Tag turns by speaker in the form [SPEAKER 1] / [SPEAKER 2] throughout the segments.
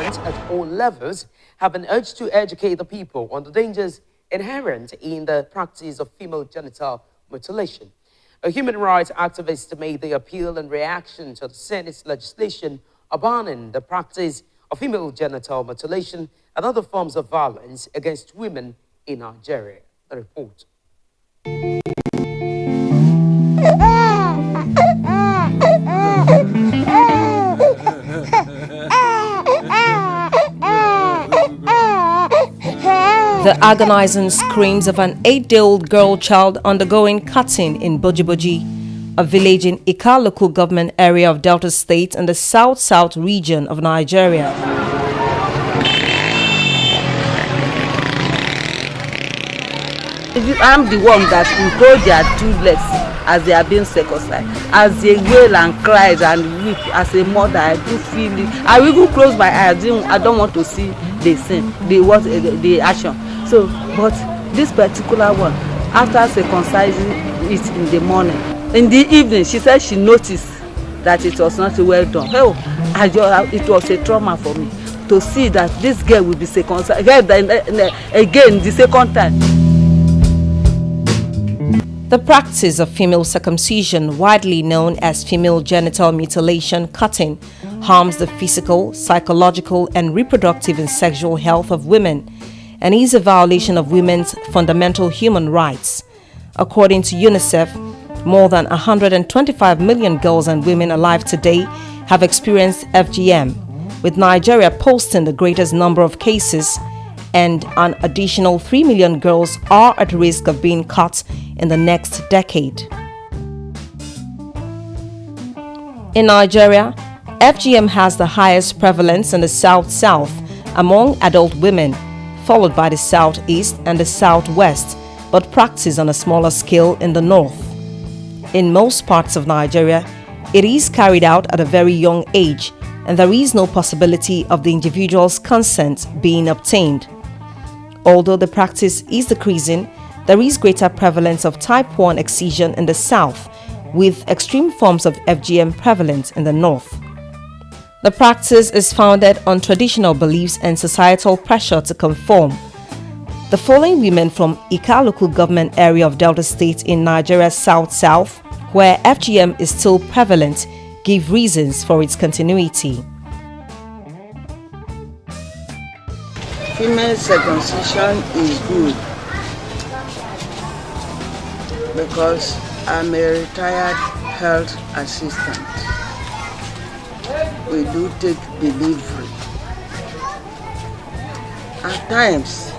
[SPEAKER 1] government at all levels have been urged to educate the people on the dangers inherent in the practice of female genital mutilation. A human rights activist made the appeal in reaction to the Senate's legislation abandoning the practice of female genital mutilation and other forms of violence against women in Nigeria. The report.
[SPEAKER 2] The agonizing screams of an 8-day-old girl child undergoing cutting in Bojiboji, a village in Ika local government area of Delta State in the south-south region of Nigeria.
[SPEAKER 3] I'm the one that will hold their 2 legs as they are being circumcised. As they wail and cry and weep, as a mother, I do feel it. I will even close my eyes. I don't want to see the sin, the action. So, but this particular one, after circumcising it in the morning, in the evening, she said she noticed that it was not well done. Oh, it was a trauma for me to see that this girl will be circumcised again the second time.
[SPEAKER 2] The practice of female circumcision, widely known as female genital mutilation cutting, harms the physical, psychological, and reproductive and sexual health of women and is a violation of women's fundamental human rights. According to UNICEF, more than 125 million girls and women alive today have experienced FGM, with Nigeria posting the greatest number of cases, and an additional 3 million girls are at risk of being cut in the next decade. In Nigeria, FGM has the highest prevalence in the South-South among adult women, followed by the Southeast and the Southwest, but practiced on a smaller scale in the North. In most parts of Nigeria, it is carried out at a very young age, and there is no possibility of the individual's consent being obtained. Although the practice is decreasing, there is greater prevalence of type 1 excision in the South, with extreme forms of FGM prevalent in the North. The practice is founded on traditional beliefs and societal pressure to conform. The following women from Ika local government area of Delta State in Nigeria's South-South, where FGM is still prevalent, give reasons for its continuity.
[SPEAKER 4] Female circumcision is good because I'm a retired health assistant. We do take delivery. At times,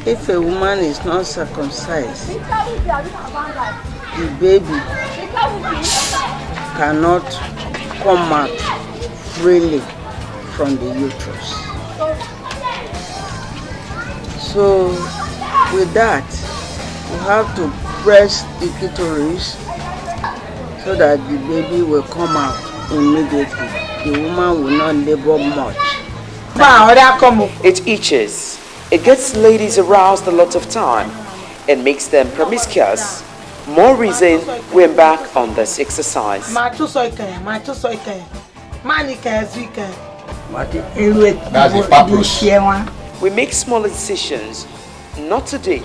[SPEAKER 4] if a woman is not circumcised, the baby cannot come out freely from the uterus. So with that, you have to press the clitoris so that the baby will come out immediately. The woman will not labor much.
[SPEAKER 1] It itches. It gets ladies aroused a lot of time and makes them promiscuous. More reason we embark on this exercise. We make small incisions, not today,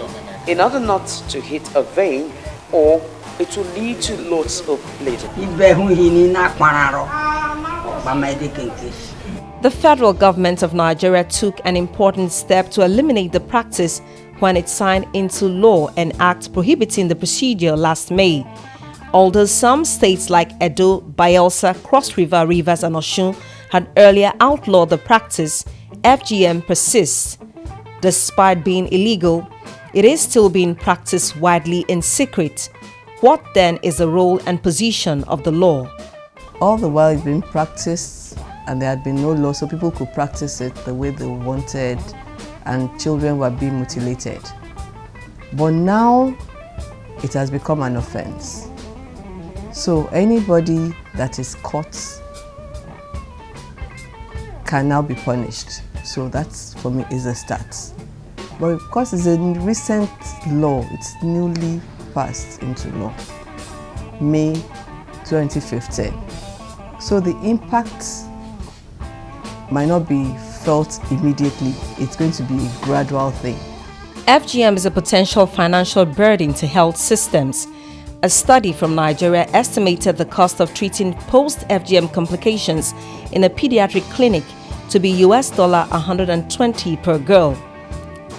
[SPEAKER 1] in order not to hit a vein, or it will lead to lots of bleeding.
[SPEAKER 2] The federal government of Nigeria took an important step to eliminate the practice when it signed into law an act prohibiting the procedure last May. Although some states like Edo, Bayelsa, Cross River, Rivers and Osun had earlier outlawed the practice, FGM persists. Despite being illegal, it is still being practiced widely in secret. What then is the role and position of the law?
[SPEAKER 5] All the while it's been practiced and there had been no law, so people could practice it the way they wanted and children were being mutilated. But now it has become an offense. So anybody that is caught can now be punished. So that's, for me, is a start. But because it's a recent law, it's newly passed into law, May 2015. So the impact might not be felt immediately. It's going to be a gradual thing.
[SPEAKER 2] FGM is a potential financial burden to health systems. A study from Nigeria estimated the cost of treating post-FGM complications in a pediatric clinic to be $120 per girl.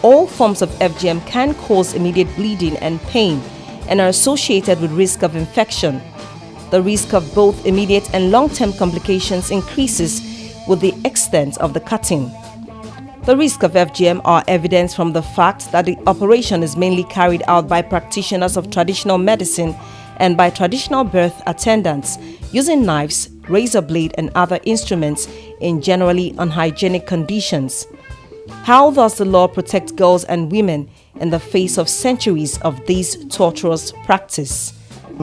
[SPEAKER 2] All forms of FGM can cause immediate bleeding and pain and are associated with risk of infection. The risk of both immediate and long-term complications increases with the extent of the cutting. The risk of FGM are evidenced from the fact that the operation is mainly carried out by practitioners of traditional medicine and by traditional birth attendants using knives, razor blade and other instruments in generally unhygienic conditions. How does the law protect girls and women in the face of centuries of this torturous practice?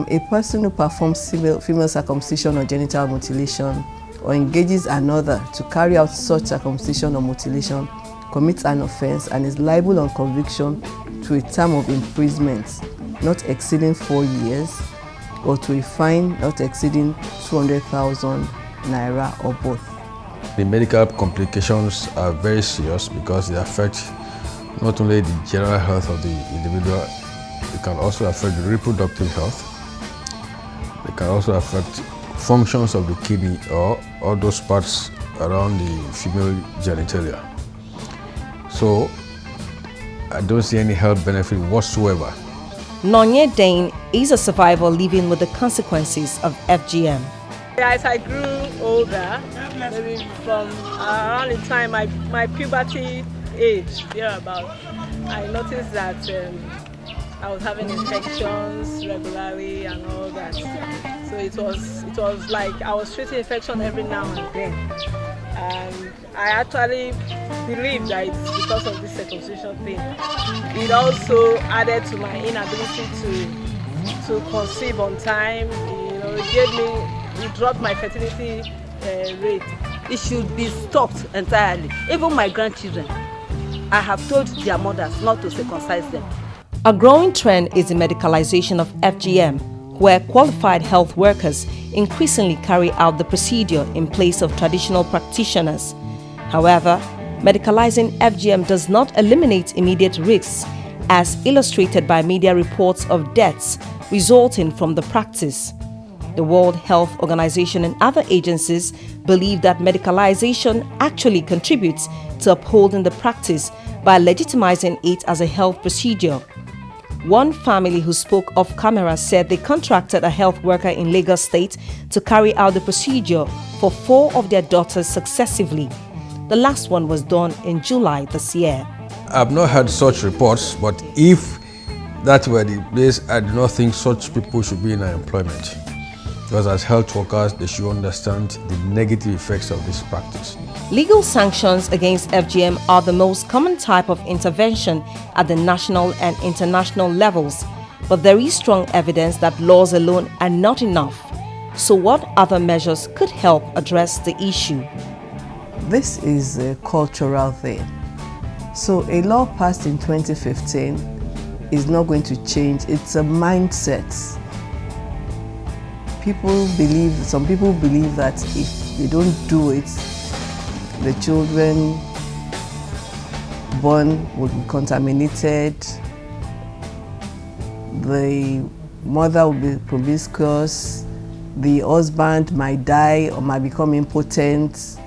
[SPEAKER 5] A person who performs female circumcision or genital mutilation or engages another to carry out such circumcision or mutilation commits an offense and is liable on conviction to a term of imprisonment not exceeding 4 years or to a fine not exceeding 200,000 naira or both.
[SPEAKER 6] The medical complications are very serious because they affect not only the general health of the individual, it can also affect the reproductive health. It can also affect functions of the kidney or all those parts around the female genitalia. So I don't see any health benefit whatsoever.
[SPEAKER 2] Nonye Dane is a survivor living with the consequences of FGM.
[SPEAKER 7] As I grew older, maybe from around the time my puberty age, thereabout, I noticed that I was having infections regularly and all that. So it was like I was treating infection every now and then. And I actually believe that it's because of this circumcision thing. It also added to my inability to conceive on time. It dropped my fertility rate.
[SPEAKER 3] It should be stopped entirely. Even my grandchildren, I have told their mothers not to circumcise them.
[SPEAKER 2] A growing trend is the medicalization of FGM, where qualified health workers increasingly carry out the procedure in place of traditional practitioners. However, medicalizing FGM does not eliminate immediate risks, as illustrated by media reports of deaths resulting from the practice. The World Health Organization and other agencies believe that medicalization actually contributes to upholding the practice by legitimizing it as a health procedure. One family who spoke off camera said they contracted a health worker in Lagos State to carry out the procedure for 4 of their daughters successively. The last one was done in July this year.
[SPEAKER 6] I've not heard such reports, but if that were the case, I do not think such people should be in employment. Because as health workers, they should understand the negative effects of this practice.
[SPEAKER 2] Legal sanctions against FGM are the most common type of intervention at the national and international levels, but there is strong evidence that laws alone are not enough. So what other measures could help address the issue?
[SPEAKER 5] This is a cultural thing. So a law passed in 2015 is not going to change. It's a mindset. Some people believe that if they don't do it, the children born would be contaminated, the mother will be promiscuous, the husband might die or might become impotent.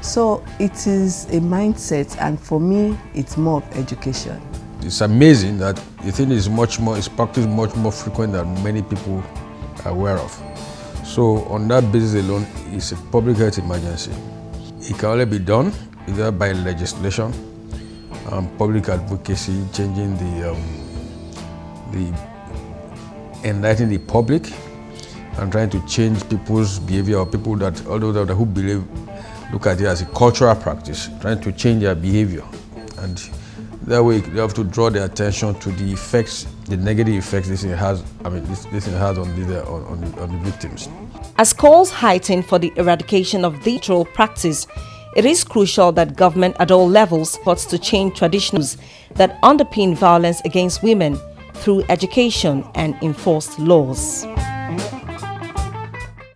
[SPEAKER 5] So it is a mindset, and for me, it's more of education.
[SPEAKER 6] It's amazing that the thing is practiced much more frequent than many people are aware of. So on that basis alone, it's a public health emergency. It can only be done either by legislation, public advocacy, changing enlightening the public, and trying to change people's behavior, or people that, although who believe, look at it as a cultural practice, trying to change their behavior. And that way they have to draw their attention to the effects, the negative effects this thing has, this thing has on the victims.
[SPEAKER 2] As calls heighten for the eradication of the troll practice, it is crucial that government at all levels supports to change traditions that underpin violence against women through education and enforced laws.